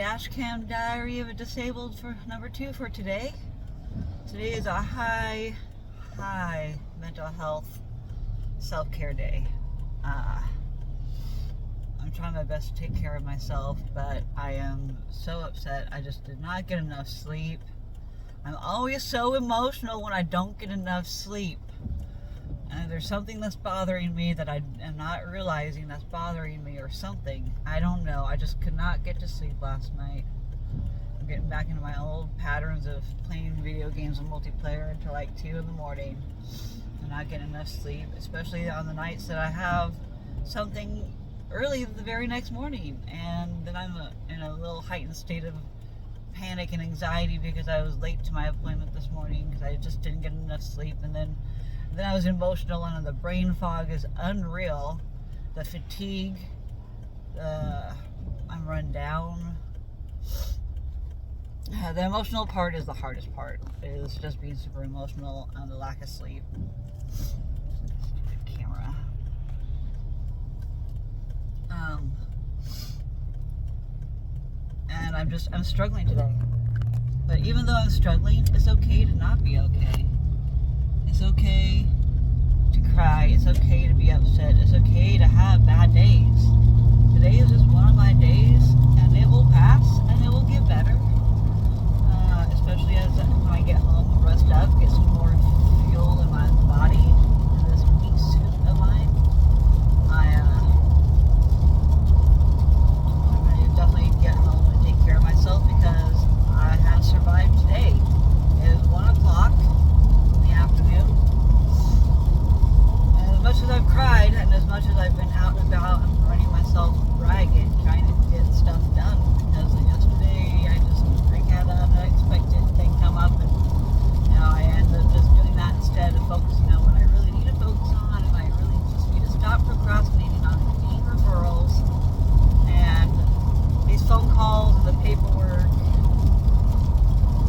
Dash Cam Diary of a Disabled for number 2 for today. Today is a high mental health self-care day. I'm trying my best to take care of myself, but I am so upset. I just did not get enough sleep. I'm always so emotional when I don't get enough sleep. And there's something that's bothering me that I am not realizing that's bothering me or something. I don't know. I just could not get to sleep last night. I'm getting back into my old patterns of playing video games and multiplayer until like 2 in the morning. I'm not getting enough sleep, especially on the nights that I have something early the very next morning. And then I'm in a little heightened state of panic and anxiety because I was late to my appointment this morning because I just didn't get enough sleep. And then I was emotional, and the brain fog is unreal. The fatigue, I'm run down. The emotional part is the hardest part. Is just being super emotional and the lack of sleep. Stupid camera. And I'm struggling today. But even though I'm struggling, it's okay to not be okay. It's okay to cry. It's okay to be upset. It's okay to have bad days. Today is just one of my days, and it will pass, and it will get better. Especially as when I get home, rest up, get some more fuel in my body, in this meat suit of mine. I'm going to definitely get home and take care of myself because I have survived today. It is 1 o'clock. Afternoon. And as much as I've cried and as much as I've been out and about and running myself ragged trying to get stuff done, because yesterday I had an unexpected thing come up, and I ended up just doing that instead of focusing on what I really need to focus on, and I really just need to stop procrastinating on these referrals and these phone calls and the paperwork.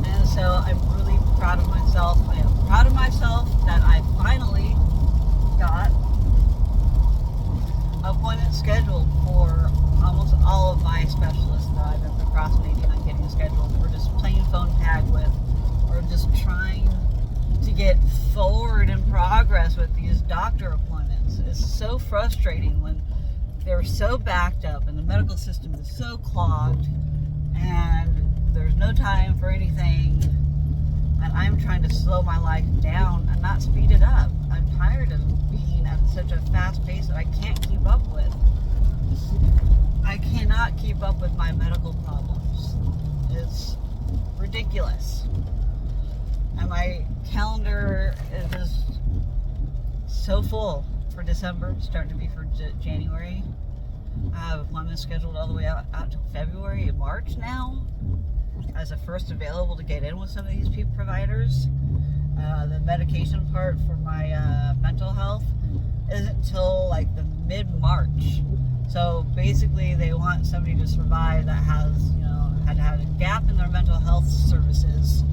And so I'm really proud of myself. I am proud of myself that I finally got appointments scheduled for almost all of my specialists that I've been procrastinating on getting scheduled, or just playing phone tag with, or just trying to get forward in progress with these doctor appointments. It's so frustrating when they're so backed up and the medical system is so clogged and there's no time for anything. And I'm trying to slow my life down and not speed it up. I'm tired of being at such a fast pace that I can't keep up with. I cannot keep up with my medical problems. It's ridiculous. And my calendar is just so full for December, starting to be for January. I have appointments scheduled all the way out to February and March now, as a first available to get in with some of these providers. The medication part for my mental health isn't until like the mid-March. So basically they want somebody to survive that has, had a gap in their mental health services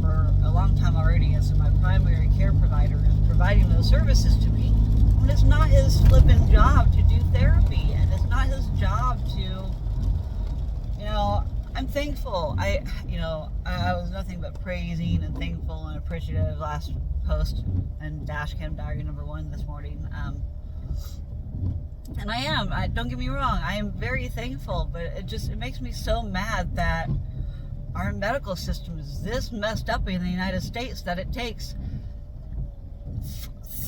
for a long time already. And so my primary care provider is providing those services to me. When it's not his flipping job to do therapy, and it's not his job to, I'm thankful. I was nothing but praising and thankful and appreciative last post and Dash Cam Diary number 1 this morning. And I am. Don't get me wrong. I am very thankful, but it makes me so mad that our medical system is this messed up in the United States that it takes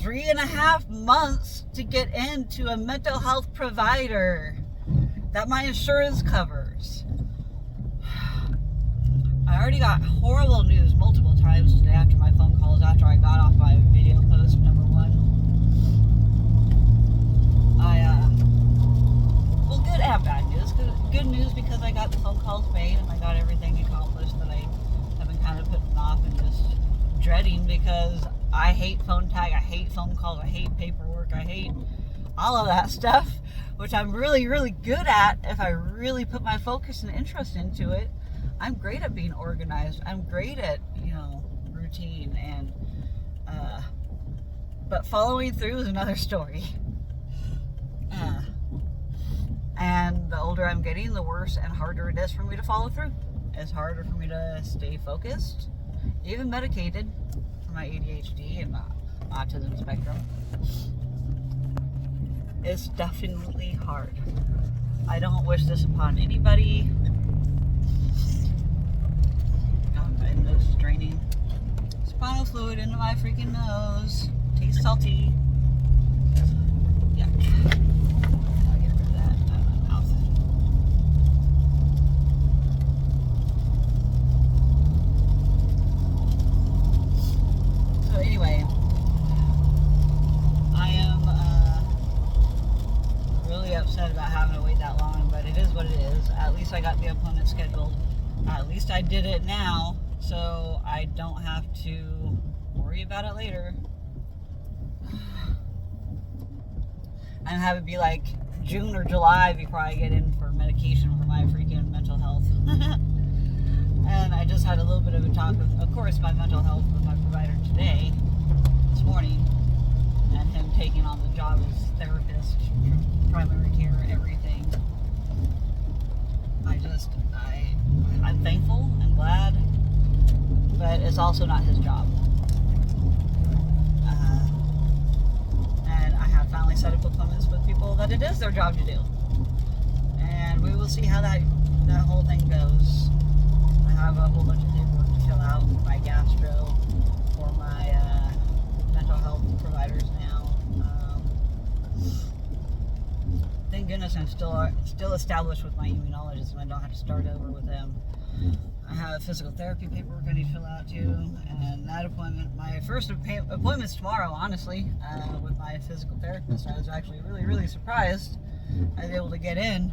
3.5 months to get into a mental health provider that my insurance covers. I already got horrible news multiple times today after my phone calls, after I got off my video post number 1. Well, good and bad news. Good news because I got the phone calls made and I got everything accomplished that I have been kind of putting off and just dreading, because I hate phone tag, I hate phone calls, I hate paperwork, I hate all of that stuff, which I'm really, really good at if I really put my focus and interest into it. I'm great at being organized. I'm great at, routine, and but following through is another story. And the older I'm getting, the worse and harder it is for me to follow through. It's harder for me to stay focused, even medicated for my ADHD and autism spectrum. It's definitely hard. I don't wish this upon anybody. My nose is draining. Spinal fluid into my freaking nose. Tastes salty. Yuck. I'll get rid of that out of my mouth. So anyway, I am really upset about having to wait that long, but it is what it is. At least I got the appointment scheduled. At least I did it now, so I don't have to worry about it later. And have it be like June or July before I get in for medication for my freaking mental health. And I just had a little bit of a talk of course, my mental health with my provider today, this morning, and him taking on the job as therapist, primary care, everything. I'm thankful and glad, but it's also not his job. And I have finally set up appointments with people that it is their job to do. And we will see how that whole thing goes. I have a whole bunch of paperwork to fill out for my gastro, for my mental health providers now. Thank goodness I'm still established with my immunologist and I don't have to start over with them. I have physical therapy paperwork I need to fill out too, and that appointment, my first appointment's tomorrow, honestly, with my physical therapist. I was actually really, really surprised I was able to get in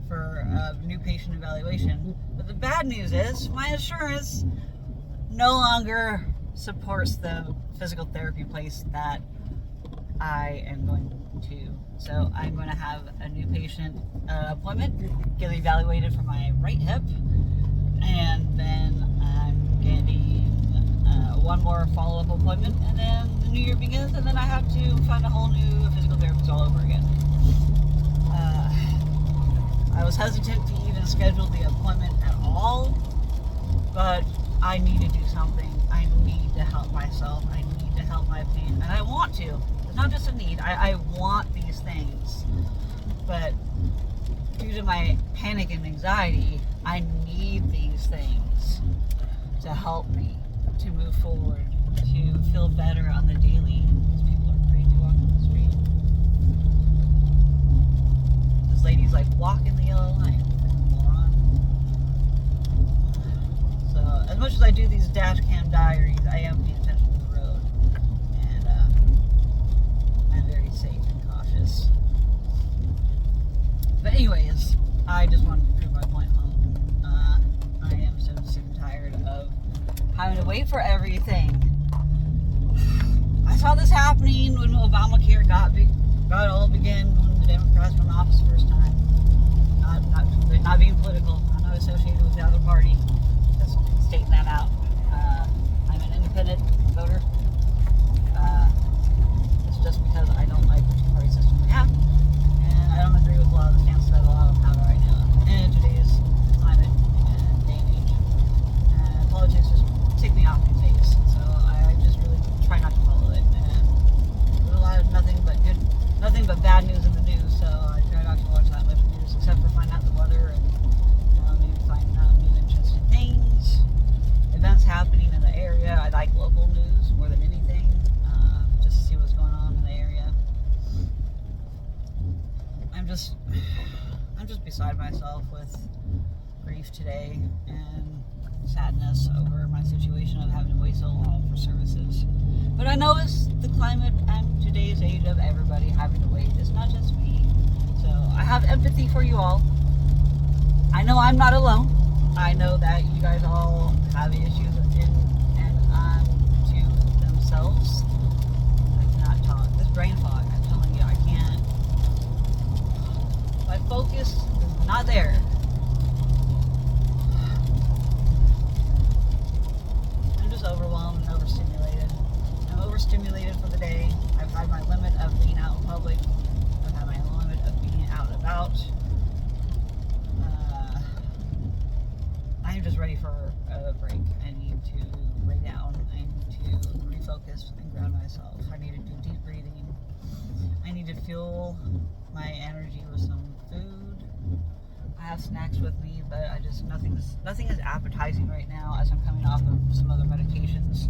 for a new patient evaluation. But the bad news is my insurance no longer supports the physical therapy place that I am going to. So I'm going to have a new patient appointment, get evaluated for my right hip, and then I'm getting one more follow-up appointment, and then the new year begins, and then I have to find a whole new physical therapist all over again. I was hesitant to even schedule the appointment at all, but I need to do something. I need to help myself. I need to help my pain, and I want to. It's not just a need. I want these things, but due to my panic and anxiety, I need these things to help me to move forward, to feel better on the daily. These people are crazy walking the street. This lady's like, walking the yellow line, moron. So as much as I do these dash cam diaries, I am paying attention to the road, and I'm very safe and cautious. But anyways, I just wanted to prove my point home. I am so sick and tired of having to wait for everything. I saw this happening when Obamacare got all began when the Democrats were in office the first time. Not being political. I'm not associated with the other party. Just stating that out. I'm an independent voter. It's just because I don't like the two-party system we have, and I don't agree with a lot of the stances that a lot of them have right now in today's climate and day and age. And politics just tick me off these days, so I just really try not to follow it. And there's a lot of nothing but bad news in the news, so I try not to watch that much news, except for find out the weather and maybe find out new interesting things, events happening in the area. I like local news more than anything, just to see what's going on in the area. I'm just beside myself with grief today and sadness over my situation of having to wait so long for services. But I know it's the climate and today's age of everybody having to wait. It's not just me. So I have empathy for you all. I know I'm not alone. I know that you guys all have issues and to themselves. I cannot talk. This brain fog, I'm telling you, I can't. My focus is not there. I'm just overwhelmed and overstimulated. I'm overstimulated for the day. I've had my limit of being out in public. I've had my limit of being out and about. ready for a break. I need to lay down. I need to refocus and ground myself. I need to do deep breathing. I need to fuel my energy with some food. I have snacks with me, but nothing is appetizing right now as I'm coming off of some other medications.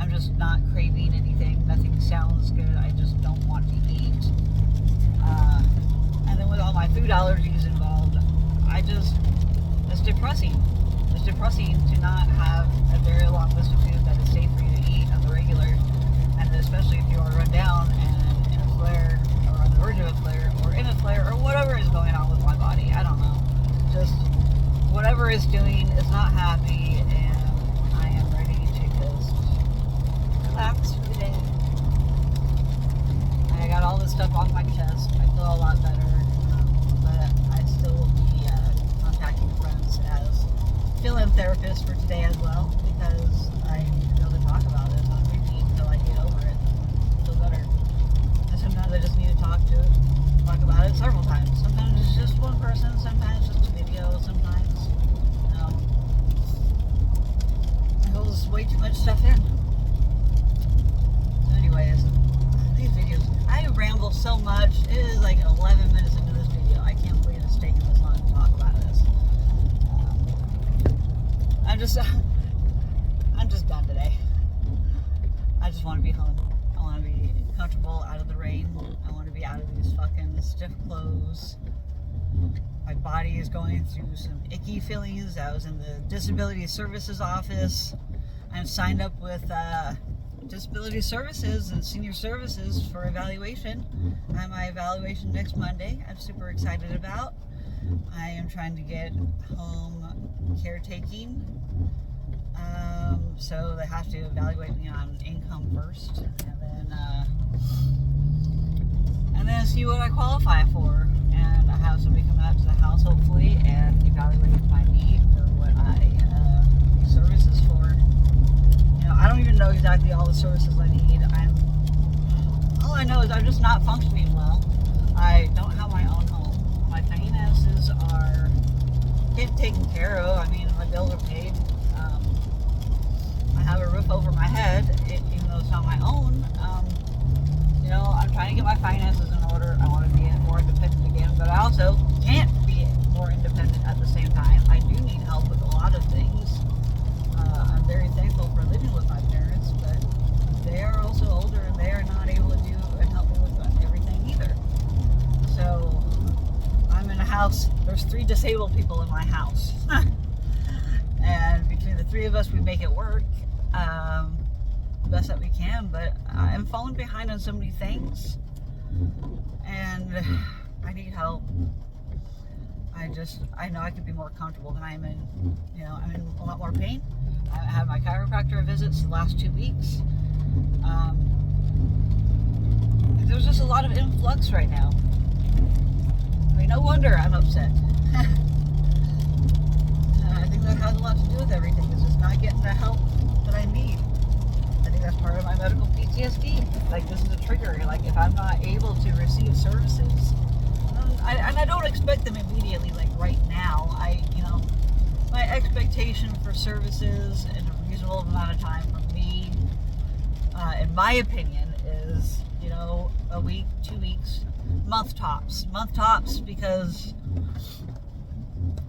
I'm just not craving anything. Nothing sounds good. I just don't want to eat. And then with all my food allergies involved, it's depressing. It's depressing to not have a very long list of food that is safe for you to eat on the regular, and especially if you are run down and in a flare, or on the verge of a flare, or in a flare, or whatever is going on with my body. I don't know. Just whatever it's doing is not happy, and I am ready to just relax for the day. I got all this stuff off my chest. I feel a lot better, but I still will be contacting friends as fill-in therapist for today as well, because I need to be able to talk about it on repeat until I get over it and feel better. And sometimes I just need to talk about it several times. Sometimes it's just one person, sometimes it's just a video, sometimes, it holds way too much stuff in. So anyways, these videos, I ramble so much. It is like 11 minutes into this video. I can't believe it's taking this long to talk about this. I'm just done today. I just want to be home. I want to be comfortable, out of the rain. I want to be out of these fucking stiff clothes. My body is going through some icky feelings. I was in the Disability Services office. I'm signed up with Disability Services and Senior Services for evaluation. I have my evaluation next Monday. I'm super excited about. I am trying to get home caretaking. So they have to evaluate me on income first, and then see what I qualify for. And I have somebody come out to the house hopefully and evaluate my need for what I need services for. I don't even know exactly all the services I need. All I know is I'm just not functioning well. I don't have my own home. My finances are getting taken care of. I mean, my bills are paid. I have a roof over my head, even though it's not my own. I'm trying to get my finances in order. I want to be more independent again, but I also can't be more independent at the same time. I do need help with a lot of things. I'm very thankful for living with my parents, but they are also older and they are not able to do and help me with everything either. So I'm in a house. There's 3 disabled people in my house. And between the 3 of us, we make it work the best that we can, but I'm falling behind on so many things, and I need help. I know I could be more comfortable than I'm in. I'm in a lot more pain. I had my chiropractor visits the last 2 weeks. There's just a lot of influx right now. I mean, no wonder I'm upset. I think that has a lot to do with everything. It's just not getting the help that I need. I think that's part of my medical PTSD. Like, this is a trigger. Like, if I'm not able to receive services, and I don't expect them immediately, like right now. My expectation for services in a reasonable amount of time for me, in my opinion, is, a week, 2 weeks, month tops, because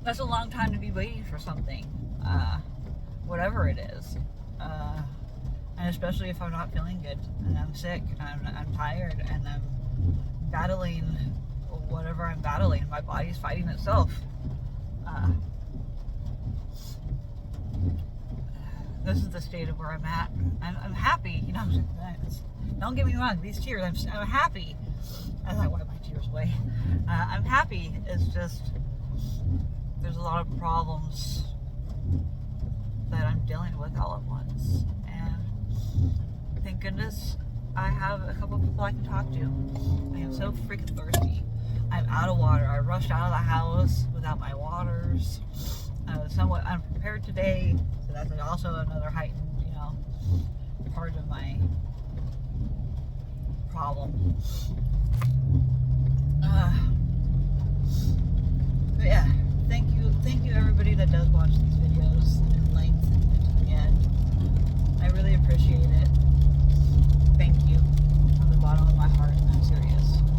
that's a long time to be waiting for something, whatever it is. And especially if I'm not feeling good and I'm sick and I'm tired and I'm battling whatever I'm battling. My body's fighting itself. This is the state of where I'm at. I'm happy, don't get me wrong, these tears, I'm happy. As I wipe my tears away. I'm happy. It's just, there's a lot of problems that I'm dealing with all at once. And thank goodness I have a couple of people I can talk to. I am so freaking thirsty. I'm out of water. I rushed out of the house without my waters. I was somewhat unprepared today, so that's also another heightened, part of my problem. But yeah, thank you everybody that does watch these videos in length and to the end. I really appreciate it. Thank you from the bottom of my heart. I'm serious.